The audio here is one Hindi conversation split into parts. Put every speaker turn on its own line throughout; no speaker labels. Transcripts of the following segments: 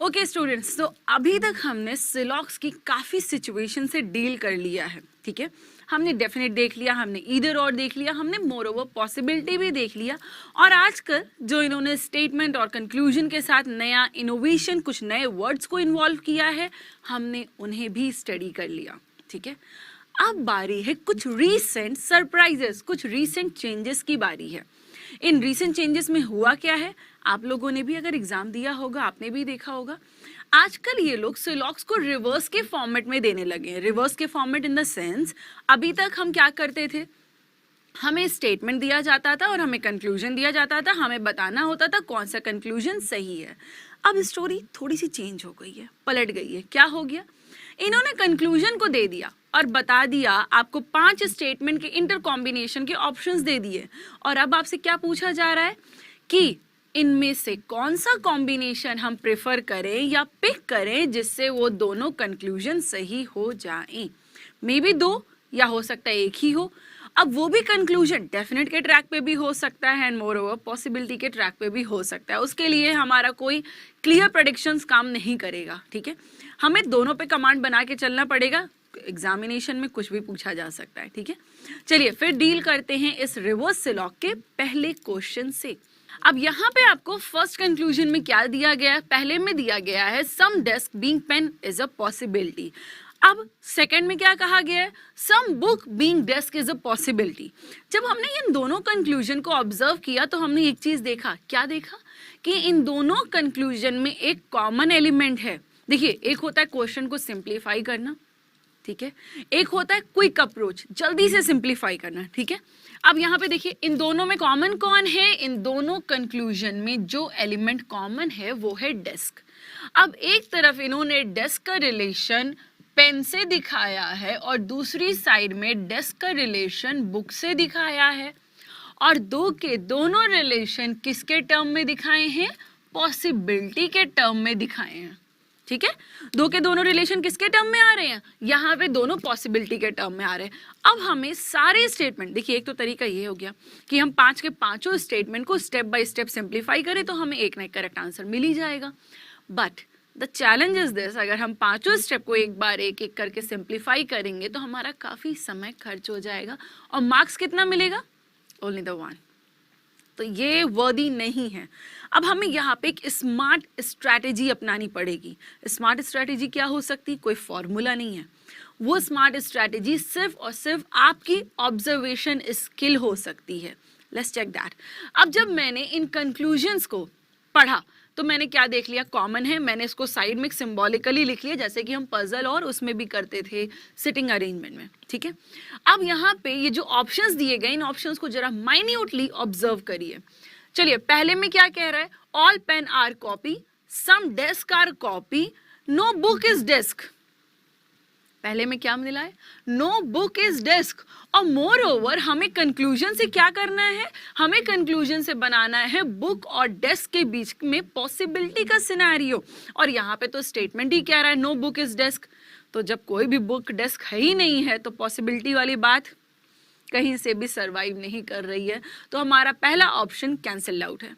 ओके स्टूडेंट्स, तो अभी तक हमने सिलॉक्स की काफ़ी सिचुएशन से डील कर लिया है, ठीक है। हमने डेफिनेट देख लिया, हमने ईदर और देख लिया, हमने मोर ओवर पॉसिबिलिटी भी देख लिया, और आजकल जो इन्होंने स्टेटमेंट और कंक्लूजन के साथ नया इनोवेशन, कुछ नए वर्ड्स को इन्वॉल्व किया है, हमने उन्हें भी स्टडी कर लिया, ठीक है। अब बारी है कुछ रीसेंट सरप्राइजेस, कुछ रीसेंट चेंजेस की बारी है। इन रीसेंट चेंजेस में हुआ क्या है, आप लोगों ने भी अगर एग्जाम दिया होगा आपने भी देखा होगा, आजकल ये लोग सिलॉक्स को रिवर्स के फॉर्मेट में देने लगे हैं। रिवर्स के फॉर्मेट इन द सेंस, अभी तक हम क्या करते थे, हमें स्टेटमेंट दिया जाता था और हमें कंक्लूजन दिया जाता था, हमें बताना होता था कौन सा कंक्लूजन सही है। अब स्टोरी थोड़ी सी चेंज हो गई है, पलट गई है। क्या हो गया, इन्होंने कंक्लूजन को दे दिया और बता दिया आपको 5 स्टेटमेंट के इंटर कॉम्बिनेशन के ऑप्शंस दे दिए, और अब आपसे क्या पूछा जा रहा है कि इनमें से कौन सा कॉम्बिनेशन हम प्रेफर करें या पिक करें जिससे वो दोनों कंक्लूजन सही हो जाएं। मे बी 2 या हो सकता है एक ही हो। अब वो भी कंक्लूजन डेफिनेट के ट्रैक पे भी हो सकता है एंड मोर ओवर पॉसिबिलिटी के ट्रैक पे भी हो सकता है। उसके लिए हमारा कोई क्लियर प्रेडिक्शंस काम नहीं करेगा, ठीक है। हमें दोनों पे कमांड बना के चलना पड़ेगा, एग्जामिनेशन में कुछ भी पूछा जा सकता है, ठीक है। चलिए फिर डील करते हैं इस रिवर्स सिलॉक के पहले क्वेश्चन से। अब यहाँ पे आपको फर्स्ट कंक्लूजन में क्या दिया गया है, पहले में दिया गया है some desk being pen is a possibility. अब सेकंड में क्या कहा गया है, some book being desk is a possibility. जब हमने इन दोनों कंक्लूजन को ऑब्जर्व किया तो हमने एक चीज देखा, क्या देखा कि इन दोनों कंक्लूजन में एक कॉमन एलिमेंट है। देखिए, एक होता है क्वेश्चन को सिंप्लीफाई करना, ठीक है, एक होता है क्विक अप्रोच, जल्दी से सिंप्लीफाई करना, ठीक है। अब यहाँ पे देखिए इन दोनों में कॉमन कौन है, इन दोनों कंक्लूजन में जो एलिमेंट कॉमन है वो है डेस्क। अब एक तरफ इन्होंने डेस्क का रिलेशन पेन से दिखाया है और दूसरी साइड में डेस्क का रिलेशन बुक से दिखाया है, और दो के दोनों रिलेशन किसके टर्म में दिखाए हैं, पॉसिबिलिटी के टर्म में दिखाए हैं, ठीक है। दो के दोनों रिलेशन किसके टर्म में आ रहे हैं, यहाँ पे दोनों पॉसिबिलिटी के टर्म में आ रहे हैं। अब हमें सारे स्टेटमेंट, देखिए एक तो तरीका ये हो गया कि हम 5 के पांचों स्टेटमेंट को स्टेप बाय स्टेप सिंप्लीफाई करें तो हमें एक ना एक करेक्ट आंसर मिल ही जाएगा। But the challenge is this, अगर हम पांचों स्टेप को एक बार एक एक करके सिंप्लीफाई करेंगे तो हमारा काफी समय खर्च हो जाएगा, और मार्क्स कितना मिलेगा, ओनली द 1। तो ये वर्दी नहीं है। अब हमें यहाँ पे एक स्मार्ट स्ट्रैटेजी अपनानी पड़ेगी। स्मार्ट स्ट्रैटेजी क्या हो सकती, कोई फॉर्मूला नहीं है, वो स्मार्ट स्ट्रैटेजी सिर्फ और सिर्फ आपकी ऑब्जर्वेशन स्किल हो सकती है। Let's check that. अब जब मैंने इन कंक्लूजन्स को पढ़ा तो मैंने क्या देख लिया, कॉमन है, मैंने इसको साइड में सिंबॉलिकली लिख लिया, जैसे कि हम पजल और उसमें भी करते थे सिटिंग अरेंजमेंट में, ठीक है। अब यहाँ पे ये जो ऑप्शंस दिए गए, इन ऑप्शंस को जरा माइन्यूटली ऑब्जर्व करिए। चलिए, पहले में क्या कह रहा है, all pen are copy, some desk are copy, no book is desk. पहले में क्या मिला है, नो बुक इज डेस्क। और मोर ओवर हमें कंक्लूजन से क्या करना है, हमें कंक्लूजन से बनाना है बुक और डेस्क के बीच में पॉसिबिलिटी का सिनेरियो, और यहाँ पे तो स्टेटमेंट ही कह रहा है नो बुक इज डेस्क। तो जब कोई भी बुक डेस्क है ही नहीं है तो पॉसिबिलिटी वाली बात कहीं से भी सर्वाइव नहीं कर रही है, तो हमारा पहला ऑप्शन कैंसिल आउट है।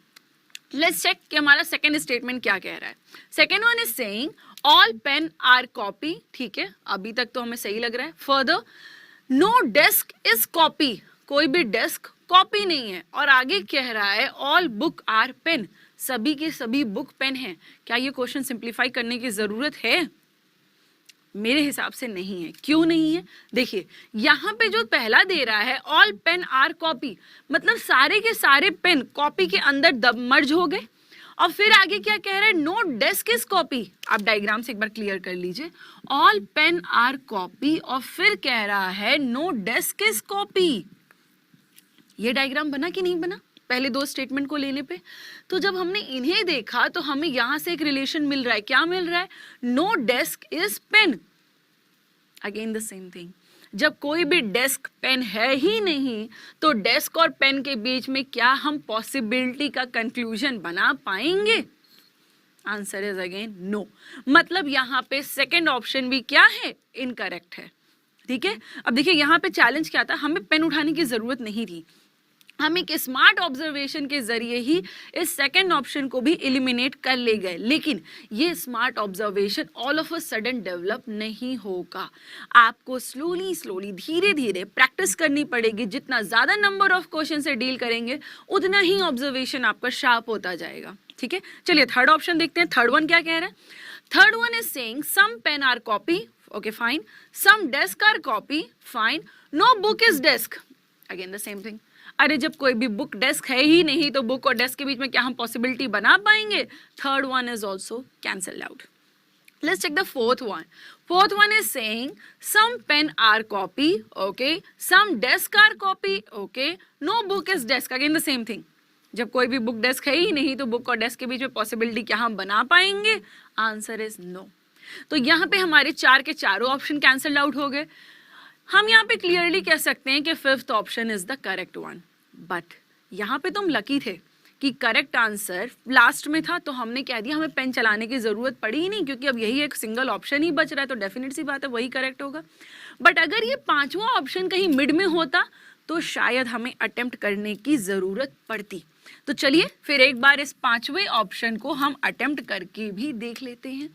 लेट्स चेक कि हमारा सेकंड स्टेटमेंट क्या कह रहा है। Second one is saying all pen are copy, ठीक है, अभी तक तो हमें सही लग रहा है। Further, no desk is copy, कोई भी डेस्क कॉपी नहीं है, और आगे कह रहा है ऑल बुक आर पेन, सभी के सभी बुक पेन है। क्या ये क्वेश्चन सिंप्लीफाई करने की जरूरत है, मेरे हिसाब से नहीं है। क्यों नहीं है, देखिए यहाँ पे जो पहला दे रहा है ऑल पेन आर कॉपी, मतलब सारे के सारे पेन कॉपी के अंदर दब मर्ज हो गए, और फिर आगे क्या कह रहा है, नो डेस्क इज कॉपी। आप डायग्राम से एक बार क्लियर कर लीजिए, ऑल पेन आर कॉपी और फिर कह रहा है नो डेस्क इज कॉपी। ये डायग्राम बना कि नहीं बना पहले दो स्टेटमेंट को लेने पे? तो जब हमने इन्हें देखा तो हमें यहां से एक रिलेशन मिल रहा है, क्या मिल रहा है, no desk is pen. Again the same thing, जब कोई भी डेस्क पेन है ही नहीं तो डेस्क और पेन के बीच में क्या हम पॉसिबिलिटी का कंक्लूजन बना पाएंगे? Answer is again no. मतलब यहाँ पे सेकंड ऑप्शन भी क्या है, इनकरेक्ट है, ठीक है। अब देखिए यहाँ पे चैलेंज क्या था, हमें पेन उठाने की जरूरत नहीं थी, हम एक स्मार्ट ऑब्जर्वेशन के जरिए ही इस सेकंड ऑप्शन को भी एलिमिनेट कर ले गए, लेकिन ये smart observation all of a sudden develop नहीं होगा। आपको स्लोली धीरे धीरे प्रैक्टिस करनी पड़ेगी। जितना ज्यादा नंबर ऑफ क्वेश्चन से डील करेंगे उतना ही ऑब्जर्वेशन आपका शार्प होता जाएगा। ठीक है, चलिए थर्ड ऑप्शन देखते हैं। थर्ड वन क्या कह रहा है? Third one is saying some pen are copy, okay fine, some desk are copy, fine, no book is desk, again the same thing. अरे जब कोई भी बुक डेस्क है ही नहीं तो बुक और डेस्क के बीच में क्या हम पॉसिबिलिटी बना पाएंगे? Third one is also cancel out. Let's check the fourth one. Fourth one is saying some pen are copy, okay, some desk are copy, okay, no book is desk, again the same thing. जब कोई भी बुक डेस्क है ही नहीं तो बुक और डेस्क के बीच में पॉसिबिलिटी क्या हम बना पाएंगे? Answer is no. तो यहाँ पे हमारे चार के चारों ऑप्शन कैंसल आउट हो गए। हम यहाँ पे क्लियरली कह सकते हैं कि fifth option is the correct one. But यहाँ पे तुम लकी थे कि करेक्ट आंसर लास्ट में था, तो हमने कह दिया हमें पेन चलाने की जरूरत पड़ी ही नहीं, क्योंकि अब यही एक सिंगल ऑप्शन ही बच रहा है, तो डेफिनेट सी बात है वही करेक्ट होगा। बट अगर ये पांचवा ऑप्शन कहीं मिड में होता तो शायद हमें अटेम्प्ट करने की जरूरत पड़ती। तो चलिए फिर एक बार इस पांचवे ऑप्शन को हम अटेम्प्ट करके भी देख लेते हैं।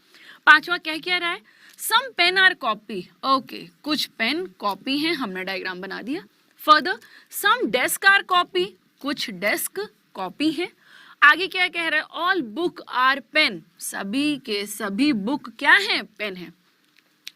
पांचवा क्या रहा है? Some pen are copy, okay, कुछ पेन कॉपी हैं, हमने डायग्राम बना दिया। Further some desk are copy, कुछ डेस्क कॉपी है। आगे क्या कह रहा है? ऑल बुक आर पेन, सभी के सभी बुक क्या है? पेन है।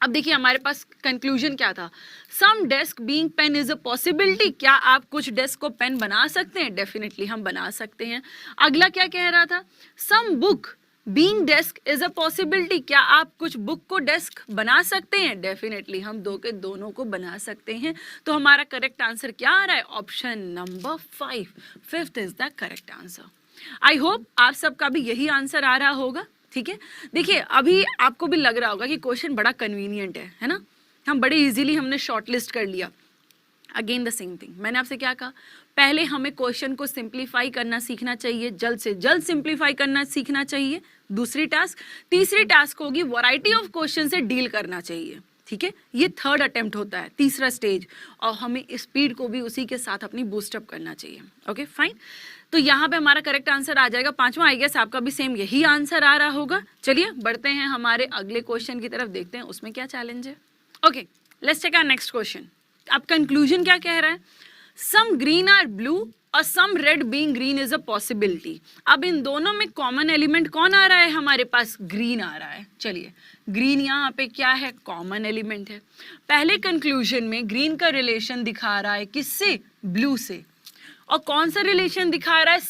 अब देखिए हमारे पास कंक्लूजन क्या था? Some desk being pen is a possibility. क्या आप कुछ डेस्क को पेन बना सकते हैं? डेफिनेटली हम बना सकते हैं। अगला क्या कह रहा था? Some book being desk is a possibility. क्या आप कुछ बुक को डेस्क बना सकते हैं? डेफिनेटली हम दो के दोनों को बना सकते हैं। तो हमारा करेक्ट आंसर क्या आ रहा है? Option number 5, fifth is the correct answer. I hope आप सबका भी यही आंसर आ रहा होगा। ठीक है, देखिए अभी आपको भी लग रहा होगा कि क्वेश्चन बड़ा कन्वीनियंट है ना, हम बड़े इजीली हमने शॉर्टलिस्ट कर लिया। अगेन द सेम थिंग, मैंने आपसे क्या कहा? पहले हमें क्वेश्चन को सिंप्लीफाई करना सीखना चाहिए, जल्द से जल्द सिंप्लीफाई करना सीखना चाहिए। दूसरी टास्क, तीसरी टास्क होगी वैरायटी ऑफ क्वेश्चन से डील करना चाहिए। ठीक है, ये थर्ड अटेम्प्ट होता है, तीसरा स्टेज, और हमें स्पीड को भी उसी के साथ अपनी बूस्टअप करना चाहिए। ओके फाइन, तो यहाँ पे हमारा करेक्ट आंसर आ जाएगा पांचवा। आई गेस आपका भी सेम यही आंसर आ रहा होगा। चलिए बढ़ते हैं हमारे अगले क्वेश्चन की तरफ, देखते हैं उसमें क्या चैलेंज है। Okay, let's take our next question. अब कंक्लूजन क्या कह रहा है? सम ग्रीन आर ब्लू और some red being green is a possibility. अब इन दोनों में कॉमन एलिमेंट कौन आ रहा है? हमारे पास ग्रीन आ रहा है। चलिए, ग्रीन यहाँ पे क्या है? कॉमन एलिमेंट है। पहले कंक्लूजन में ग्रीन का रिलेशन दिखा रहा है किससे? ब्लू से। और कौन सा रिलेशन दिखा रहा है?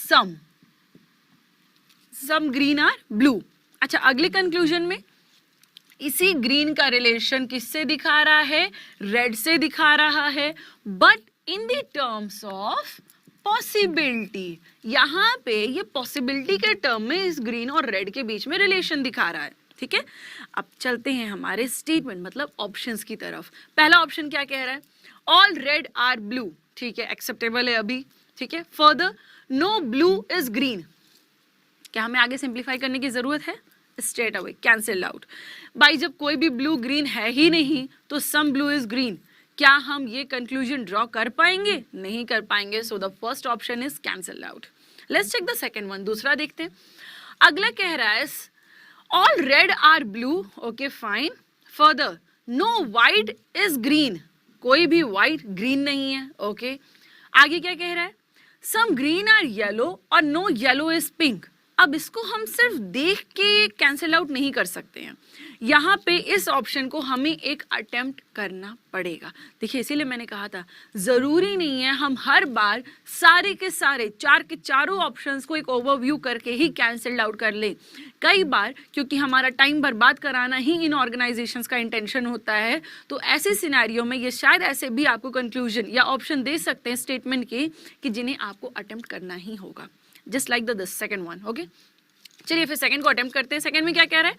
Some green are blue. अच्छा, अगले कंक्लूजन में इसी ग्रीन का रिलेशन किससे दिखा रहा है? रेड से दिखा रहा है, but in the terms of possibility. यहाँ पे ये पॉसिबिलिटी के टर्म में इस ग्रीन और रेड के बीच में रिलेशन दिखा रहा है। ठीक है, अब चलते हैं हमारे स्टेटमेंट मतलब ऑप्शंस की तरफ। पहला ऑप्शन क्या कह रहा है? All red are blue. ठीक है, एक्सेप्टेबल है अभी। ठीक है, further no blue is green. क्या हमें आगे सिंप्लीफाई करने की जरूरत है? Straight away cancel out. भाई जब कोई भी ब्लू ग्रीन है ही नहीं तो सम ब्लू इज ग्रीन। क्या हम ये कंक्लूजन ड्रॉ कर पाएंगे? नहीं कर पाएंगे। So the first option is cancel out. Let's check the second one, दूसरा देखते हैं। अगला कह रहा है all red are blue, okay fine. Further no white is green, कोई भी व्हाइट ग्रीन नहीं है। ओके, आगे क्या कह रहा है? सम ग्रीन आर येलो और नो येलो इज पिंक। अब इसको हम सिर्फ देख के कैंसिल आउट नहीं कर सकते हैं, यहाँ पे इस ऑप्शन को हमें एक अटेम्प्ट करना पड़ेगा। देखिए इसीलिए मैंने कहा था जरूरी नहीं है हम हर बार सारे के सारे चार के चारों ऑप्शंस को एक ओवरव्यू करके ही कैंसिल आउट कर ले। कई बार क्योंकि हमारा टाइम बर्बाद कराना ही इन ऑर्गेनाइजेशंस का इंटेंशन होता है, तो ऐसे सिनेरियो में ये शायद ऐसे भी आपको कंक्लूजन या ऑप्शन दे सकते हैं स्टेटमेंट के कि जिन्हें आपको अटेम्प्ट करना ही होगा, just like the second one. Okay, चलिए फिर सेकंड को अटेम्प्ट करते हैं। सेकंड में क्या कह रहा है?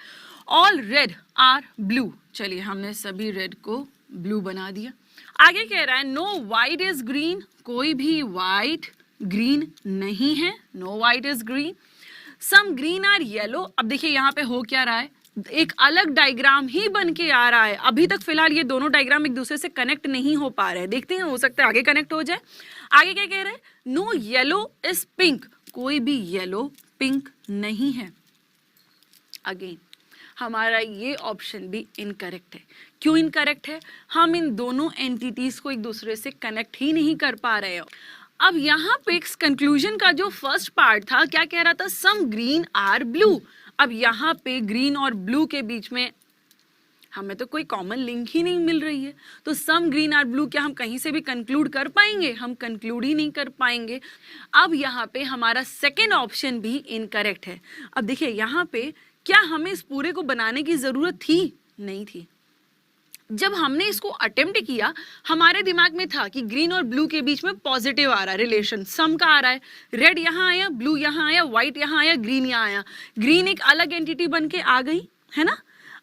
All red are blue. चलिए हमने सभी रेड को ब्लू बना दिया। आगे कह रहा है नो व्हाइट इज ग्रीन, कोई भी व्हाइट ग्रीन नहीं है, no white is green. Some green are yellow. अब देखिए यहाँ पे हो क्या रहा है? एक अलग डायग्राम ही बन के आ रहा है। अभी तक फिलहाल ये दोनों डायग्राम एक दूसरे से कनेक्ट नहीं हो पा रहे हैं, देखते हैं हो सकता है आगे कनेक्ट हो जाए। आगे क्या कह रहा है, नो येलो इज पिंक, कोई भी येलो पिंक नहीं है। अगेन हमारा ये ऑप्शन भी इनकरेक्ट है। क्यों इनकरेक्ट है, हम इन दोनों एंटिटीज को एक दूसरे से कनेक्ट ही नहीं कर पा रहे हो। अब यहाँ पे कंक्लूजन का जो फर्स्ट पार्ट था क्या कह रहा था, सम ग्रीन आर ब्लू। अब यहाँ पे ग्रीन और ब्लू के बीच में हमें तो कोई कॉमन लिंक ही नहीं मिल रही है, तो सम ग्रीन आर ब्लू क्या हम कहीं से भी कंक्लूड कर पाएंगे, हम कंक्लूड ही नहीं कर पाएंगे। अब यहाँ पे हमारा सेकेंड ऑप्शन भी इनकरेक्ट है। अब देखिए यहाँ पे क्या हमें इस पूरे को बनाने की जरूरत थी, नहीं थी। जब हमने इसको अटेम्प्ट किया हमारे दिमाग में था कि ग्रीन और ब्लू के बीच में पॉजिटिव आ रहा है रिलेशन, सम का आ रहा है, रेड यहाँ आया, ब्लू यहाँ आया, व्हाइट यहाँ आया, ग्रीन यहाँ आया, ग्रीन एक अलग एंटिटी बन के आ गई है ना,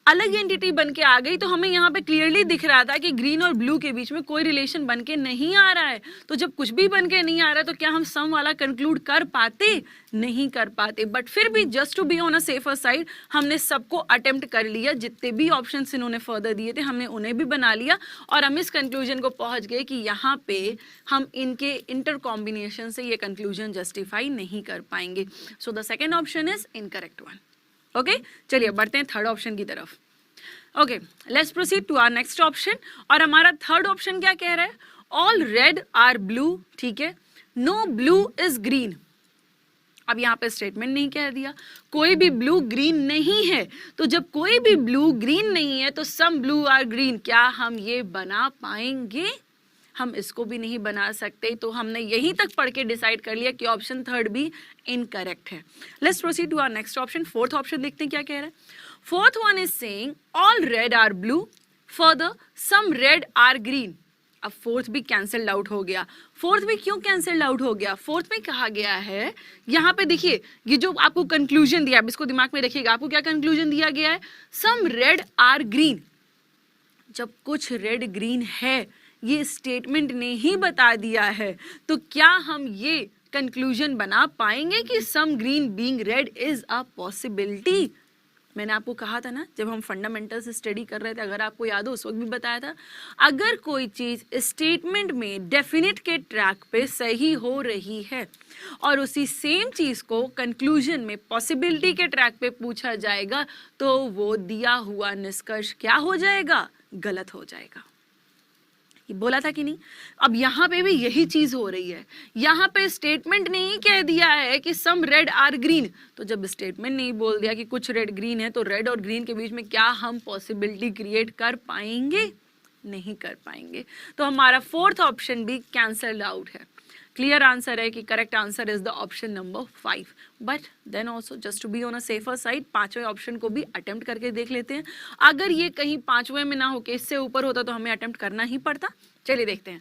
अलग एंटिटी बन के आ गई, तो हमें यहाँ पे क्लियरली दिख रहा था कि ग्रीन और ब्लू के बीच में कोई रिलेशन बन के नहीं आ रहा है। तो जब कुछ भी बन के नहीं आ रहा है तो क्या हम सम वाला कंक्लूड कर पाते, नहीं कर पाते। बट फिर भी just to be on a safer side हमने सबको अटेम्प्ट कर लिया, जितने भी ऑप्शंस इन्होंने फर्दर दिए थे हमने उन्हें भी बना लिया और हम इस कंक्लूजन को पहुंच गए कि यहाँ पे हम इनके इंटर कॉम्बिनेशन से ये कंक्लूजन जस्टिफाई नहीं कर पाएंगे। So the second option is incorrect one. Okay चलिए बढ़ते हैं थर्ड ऑप्शन की तरफ। Okay let's proceed to our next option. और हमारा थर्ड ऑप्शन क्या कह रहा है, ऑल रेड आर ब्लू, ठीक है, नो ब्लू इज ग्रीन। अब यहाँ पे स्टेटमेंट नहीं कह दिया, कोई भी ब्लू ग्रीन नहीं है। तो जब कोई भी ब्लू ग्रीन नहीं है तो सम ब्लू आर ग्रीन, क्या हम ये बना पाएंगे, हम इसको भी नहीं बना सकते। तो हमने यहीं तक पढ़ के डिसाइड कर लिया कि ऑप्शन थर्ड भी इनकरेक्ट है। Let's proceed to our next option. Fourth option देखते हैं क्या कह रहा है। Fourth one is saying all red are blue, further some red are green. अब फोर्थ भी कैंसल्ड आउट हो गया। फोर्थ भी क्यों कैंसल्ड आउट हो गया, फोर्थ में कहा गया है, यहाँ पे देखिए ये जो आपको कंक्लूजन दिया है, इसको दिमाग में रखिएगा, आपको क्या कंक्लूजन दिया गया है, सम रेड आर ग्रीन। जब कुछ रेड ग्रीन है ये स्टेटमेंट ने ही बता दिया है, तो क्या हम ये कंक्लूजन बना पाएंगे कि some green being red is a possibility. मैंने आपको कहा था ना जब हम फंडामेंटल्स स्टडी कर रहे थे, अगर आपको याद हो उस वक्त भी बताया था, अगर कोई चीज स्टेटमेंट में डेफिनेट के ट्रैक पे सही हो रही है और उसी सेम चीज को कंक्लूजन में पॉसिबिलिटी के ट्रैक पे पूछा जाएगा तो वो दिया हुआ निष्कर्ष क्या हो जाएगा, गलत हो जाएगा। ये बोला था कि नहीं। अब यहाँ पे भी यही चीज हो रही है, यहाँ पे स्टेटमेंट ने ही कह दिया है कि सम रेड आर ग्रीन। तो जब स्टेटमेंट ने ही बोल दिया कि कुछ रेड ग्रीन है तो रेड और ग्रीन के बीच में क्या हम पॉसिबिलिटी क्रिएट कर पाएंगे, नहीं कर पाएंगे। तो हमारा फोर्थ ऑप्शन भी कैंसल्ड आउट है। क्लियर आंसर है कि correct answer is the option number 5। But then also just to be on a safer side पांचवें ऑप्शन को भी अटेम्प्ट करके देख लेते हैं। अगर ये कहीं पांचवें में ना होके इससे ऊपर होता तो हमें अटेम्प्ट करना ही पड़ता। चलिए देखते हैं।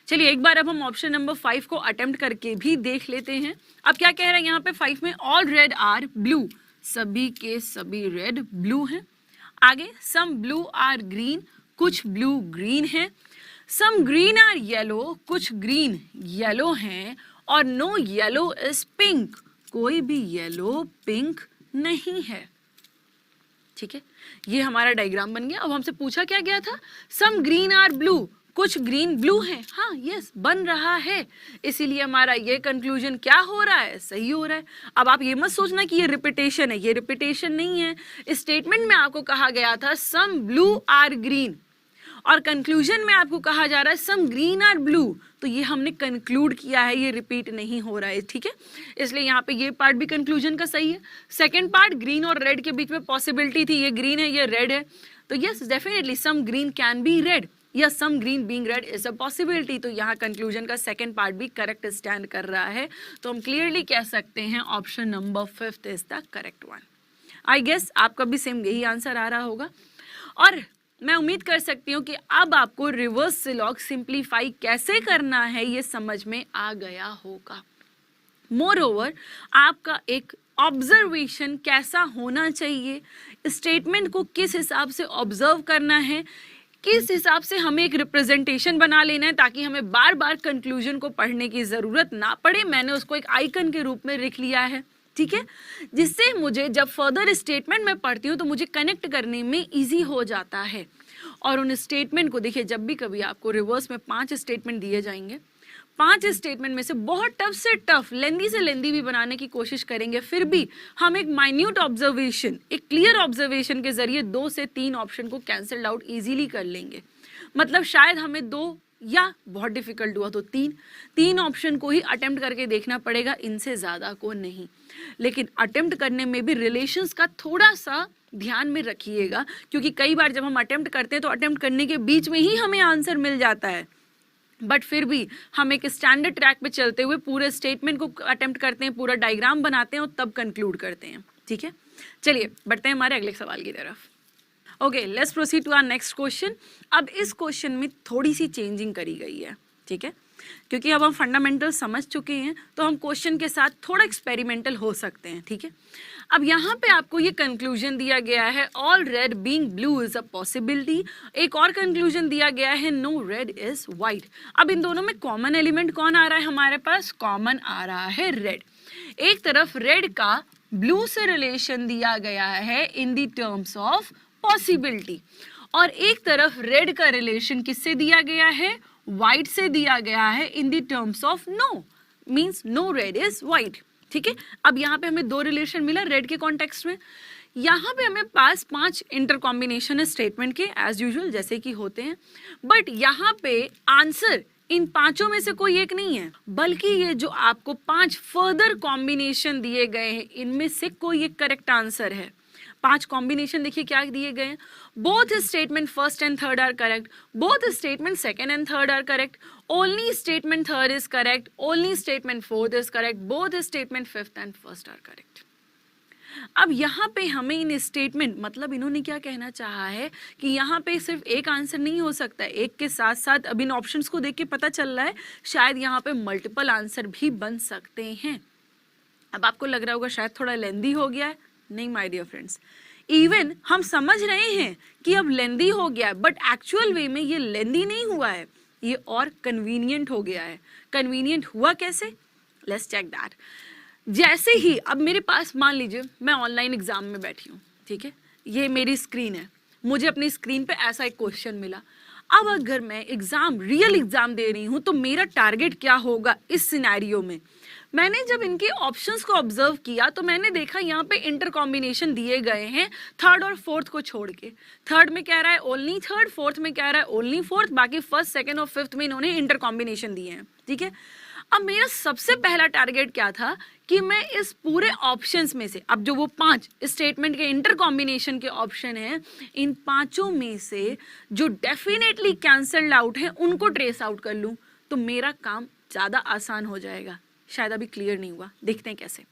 चलिए एक बार अब हम ऑप्शन नंबर 5 को अटेम्प्ट करके भी देख लेते हैं। अब क्या कह रहे हैं यहाँ पे 5 में, ऑल रेड आर ब्लू, सभी के सभी रेड ब्लू हैं। आगे सम ब्लू आर ग्रीन, कुछ ब्लू ग्रीन है। सम ग्रीन आर येलो, कुछ ग्रीन येलो हैं। और नो येलो इज पिंक, कोई भी येलो पिंक नहीं है। ठीक है, ये हमारा डायग्राम बन गया। अब हमसे पूछा क्या गया था, सम ग्रीन आर ब्लू, कुछ ग्रीन ब्लू है। हाँ यस बन रहा है, इसीलिए हमारा ये कंक्लूजन क्या हो रहा है, सही हो रहा है। अब आप ये मत सोचना कि ये रिपीटेशन है, ये रिपीटेशन नहीं है। स्टेटमेंट में आपको कहा गया था सम ब्लू आर ग्रीन और कंक्लूजन में आपको कहा जा रहा है सम ग्रीन आर ब्लू। तो ये हमने कंक्लूड किया है, ये रिपीट नहीं हो रहा है। ठीक है, इसलिए यहाँ पे ये पार्ट भी कंक्लूजन का सही है। सेकंड पार्ट ग्रीन और रेड के बीच में पॉसिबिलिटी थी, ये ग्रीन है ये रेड है, तो yes definitely some green can be red या some green being red is a possibility. तो यहाँ कंक्लूजन का सेकंड पार्ट भी करेक्ट स्टैंड कर रहा है। तो हम क्लियरली कह सकते हैं option number 5 is the correct one. I guess आपका भी सेम यही आंसर आ रहा होगा और मैं उम्मीद कर सकती हूँ कि अब आपको रिवर्स सिलॉग सिंप्लीफाई कैसे करना है ये समझ में आ गया होगा। मोर ओवर आपका एक ऑब्जर्वेशन कैसा होना चाहिए, स्टेटमेंट को किस हिसाब से ऑब्जर्व करना है, किस हिसाब से हमें एक रिप्रेजेंटेशन बना लेना है ताकि हमें बार बार कंक्लूजन को पढ़ने की जरूरत ना पड़े। मैंने उसको एक आइकन के रूप में लिख लिया है, ठीक है, जिससे मुझे जब फर्दर स्टेटमेंट में पढ़ती हूँ तो मुझे कनेक्ट करने में इजी हो जाता है। और उन स्टेटमेंट को देखिए, जब भी कभी आपको रिवर्स में 5 स्टेटमेंट दिए जाएंगे, 5 स्टेटमेंट में से बहुत टफ से टफ, लेंदी से लेंदी भी बनाने की कोशिश करेंगे, फिर भी हम एक माइन्यूट ऑब्जर्वेशन, एक क्लियर ऑब्जर्वेशन के जरिए 2 से 3 ऑप्शन को कैंसल्ड आउट इजीली कर लेंगे। मतलब शायद हमें 2 या बहुत डिफिकल्ट हुआ तो 3 ऑप्शन को ही अटेम्प्ट करके देखना पड़ेगा, इनसे ज़्यादा को नहीं। लेकिन अटेम्प्ट करने में भी रिलेशंस का थोड़ा सा ध्यान में रखिएगा, क्योंकि कई बार जब हम अटेम्प्ट करते हैं तो अटेम्प्ट करने के बीच में ही हमें आंसर मिल जाता है, बट फिर भी हम एक स्टैंडर्ड ट्रैक पे चलते हुए पूरे स्टेटमेंट को अटेम्प्ट करते हैं, पूरा डायग्राम बनाते हैं और तब कंक्लूड करते हैं। ठीक है, चलिए बढ़ते हैं हमारे अगले सवाल की तरफ। Okay, let's proceed to our next question. अब इस क्वेश्चन में थोड़ी सी चेंजिंग करी गई है, ठीक है, क्योंकि अब हम फंडामेंटल समझ चुके हैं तो हम क्वेश्चन के साथ थोड़ा एक्सपेरिमेंटल हो सकते हैं। ठीक है, अब यहाँ पे आपको ये कंक्लूजन दिया गया है, all red being blue is a possibility. एक और कंक्लूजन दिया गया है, नो रेड इज वाइट। अब इन दोनों में कॉमन एलिमेंट कौन आ रहा है हमारे पास? कॉमन आ रहा है रेड। एक तरफ रेड का ब्लू से रिलेशन दिया गया है in the terms of possibility, और एक तरफ रेड का रिलेशन किससे दिया गया है? व्हाइट से दिया गया है in the terms of no, means no red is white. ठीक है, अब यहाँ पे हमें 2 रिलेशन मिला रेड के कॉन्टेक्स्ट में। यहाँ पे हमें पास 5 इंटर कॉम्बिनेशन है स्टेटमेंट के, एज यूजुअल जैसे कि होते हैं, बट यहाँ पे आंसर इन 5 में से कोई एक नहीं है, बल्कि ये जो आपको 5 फर्दर कॉम्बिनेशन दिए गए हैं इनमें से कोई एक करेक्ट आंसर है। 5 कॉम्बिनेशन देखिए क्या दिए गए हैं, both statement first and third are correct, both statement second and third are correct, only statement third is correct, only statement fourth is correct, both statement fifth and first are correct. अब यहाँ पे हमें इन स्टेटमेंट, मतलब इन्होंने क्या कहना चाहा है कि यहाँ पे सिर्फ एक आंसर नहीं हो सकता है, एक के साथ साथ अब इन ऑप्शंस को देख के पता चल रहा है शायद यहाँ पे मल्टीपल आंसर भी बन सकते हैं। अब आपको लग रहा होगा शायद थोड़ा लेंदी हो गया है, नहीं माय डियर फ्रेंड्स, इवन हम समझ रहे हैं कि अब लेंदी हो गया है, बट एक्चुअल वे में ये लेंदी नहीं हुआ है, ये और कन्वीनियंट हो गया है। कन्वीनियंट हुआ कैसे? Let's check that. जैसे ही अब मेरे पास, मान लीजिए मैं ऑनलाइन एग्जाम में बैठी हूँ, ठीक है, ये मेरी स्क्रीन है, मुझे अपनी स्क्रीन पे ऐसा एक क्वेश्चन मिला। अब अगर मैं एग्जाम, रियल एग्जाम दे रही हूँ तो मेरा टारगेट क्या होगा इस सिनेरियो में? मैंने जब इनके ऑप्शंस को ऑब्जर्व किया तो मैंने देखा यहाँ पे इंटर कॉम्बिनेशन दिए गए हैं थर्ड और फोर्थ को छोड़ के। थर्ड में कह रहा है ओनली थर्ड, फोर्थ में कह रहा है ओनली फोर्थ, बाकी फर्स्ट सेकंड और फिफ्थ में इन्होंने इंटर कॉम्बिनेशन दिए हैं। ठीक है, अब मेरा सबसे पहला टारगेट क्या था कि मैं इस पूरे ऑप्शंस में से, अब जो वो 5 स्टेटमेंट के इंटर कॉम्बिनेशन के ऑप्शन हैं, इन 5 में से जो डेफिनेटली कैंसल्ड आउट है उनको ट्रेस आउट कर लूं तो मेरा काम ज़्यादा आसान हो जाएगा। शायद अभी क्लियर नहीं हुआ, देखते हैं कैसे।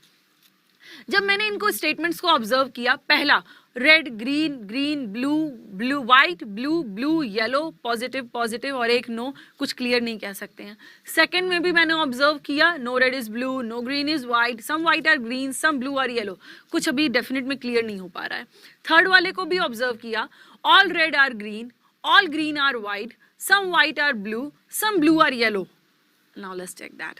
जब मैंने इनको स्टेटमेंट्स को ऑब्जर्व किया, पहला red green, green blue, blue white, blue blue yellow, positive positive और एक नो, कुछ क्लियर नहीं कह सकते हैं। सेकंड में भी मैंने ऑब्जर्व किया, no red is blue, no green is white, some white are green, some blue are yellow, कुछ अभी डेफिनेट में क्लियर नहीं हो पा रहा है। थर्ड वाले को भी ऑब्जर्व किया, all red are green, all green are white, some white are blue, some blue are yellow. Now let's check that.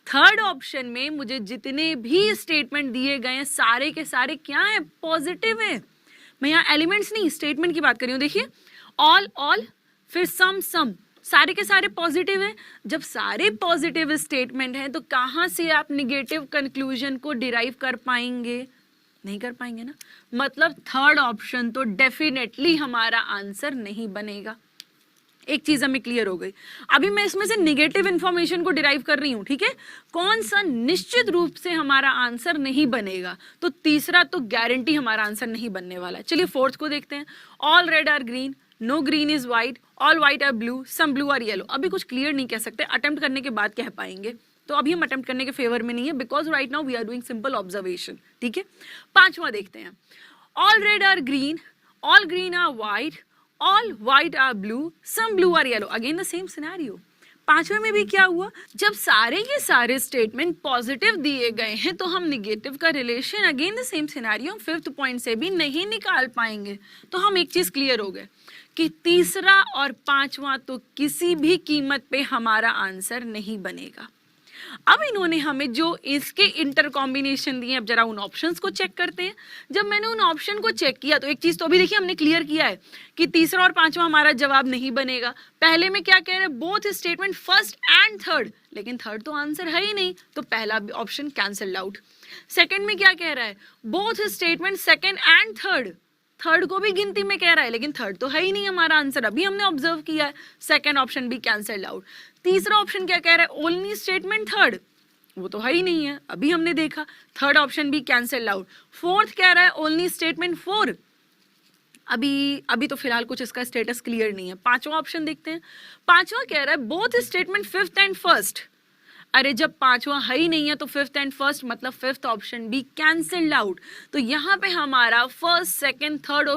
Third option में मुझे जितने भी स्टेटमेंट दिए गए हैं सारे के सारे क्या है? पॉजिटिव है। मैं यहाँ एलिमेंट्स नहीं, स्टेटमेंट की बात कर रही हूँ। देखिए, ऑल ऑल, फिर सम सम, सारे के सारे पॉजिटिव हैं। जब सारे पॉजिटिव स्टेटमेंट हैं तो कहाँ से आप निगेटिव कंक्लूजन को डिराइव कर पाएंगे? नहीं कर पाएंगे ना, मतलब थर्ड ऑप्शन तो डेफिनेटली हमारा आंसर नहीं बनेगा। एक चीज हमें क्लियर हो गई। अभी मैं इसमें से निगेटिव इंफॉर्मेशन को डिराइव कर रही हूं, ठीक है, कौन सा निश्चित रूप से हमारा आंसर नहीं बनेगा, तो तीसरा तो गारंटी हमारा आंसर नहीं बनने वाला है। चलिए फोर्थ को देखते हैं, all red are green, no green is white, all white are blue, some blue are yellow. अभी कुछ क्लियर नहीं कह सकते, अटेम्प्ट करने के बाद कह पाएंगे, तो अभी हम अटेम्प्ट करने के फेवर में नहीं है, because right now we are doing simple observation. ठीक है, पांचवा देखते हैं, all red are green, all green are white, all white are blue, some blue are yellow, again the same scenario। पांचवे में भी क्या हुआ, जब सारे के सारे स्टेटमेंट पॉजिटिव दिए गए हैं तो हम निगेटिव का relation again the same scenario fifth point से भी नहीं निकाल पाएंगे। तो हम एक चीज क्लियर हो गए कि तीसरा और पांचवा तो किसी भी कीमत पे हमारा आंसर नहीं बनेगा। अब इन्होंने हमें जो इसके इंटर कॉम्बिनेशन दिए, अब जरा उन ऑप्शंस को चेक करते हैं। जब मैंने उन ऑप्शन को चेक किया तो एक चीज तो अभी देखिए हमने क्लियर किया है कि तीसरा और पांचवा हमारा जवाब नहीं बनेगा। पहले में क्या कह रहे हैं, both statement first and third, लेकिन थर्ड तो आंसर है ही नहीं, तो पहला ऑप्शन कैंसल्ड आउट। सेकंड में क्या कह रहा है, both statement second and third, third को भी गिनती में कह रहा है, लेकिन थर्ड तो है ही नहीं हमारा आंसर, अभी हमने ऑब्जर्व किया है, सेकंड ऑप्शन भी कैंसल्ड आउट। तीसरा ऑप्शन क्या कह रहा है, ओनली स्टेटमेंट थर्ड, वो तो है ही नहीं है, अभी हमने देखा, थर्ड ऑप्शन भी कैंसल्ड आउट। फोर्थ कह रहा है ओनली स्टेटमेंट फोर, अभी तो फिलहाल कुछ इसका स्टेटस क्लियर नहीं है। पांचवा ऑप्शन देखते हैं, पांचवा कह रहा है both statement fifth and first, अरे जब पांचवा है ही नहीं है तो फिफ्थ एंड फर्स्ट मतलब फिफ्थ ऑप्शन भी कैंसल्ड आउट। तो यहाँ पे हमारा फर्स्ट सेकंड थर्ड